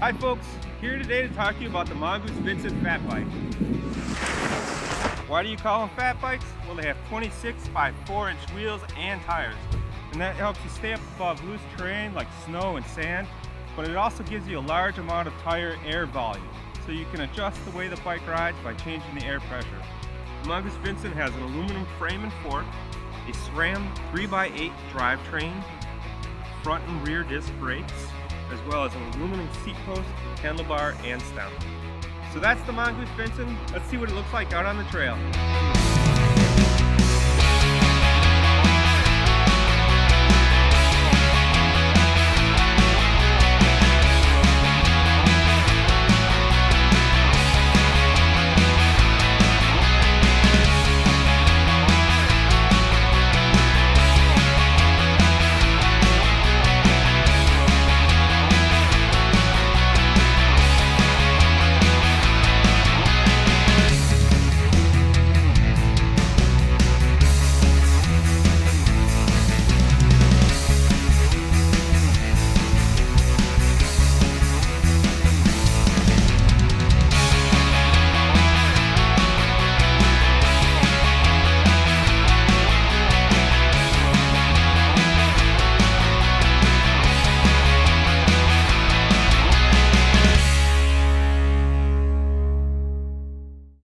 Hi folks, here today to talk to you about the Mongoose Vinson fat bike. Why do you call them fat bikes? Well, they have 26 by 4-inch wheels and tires, and that helps you stay up above loose terrain like snow and sand, but it also gives you a large amount of tire air volume, so you can adjust the way the bike rides by changing the air pressure. The Mongoose Vinson has an aluminum frame and fork, a SRAM 3x8 drivetrain, front and rear disc brakes, as well as an aluminum seat post, handlebar, and stem. So that's the Mongoose Vinson. Let's see what it looks like out on the trail.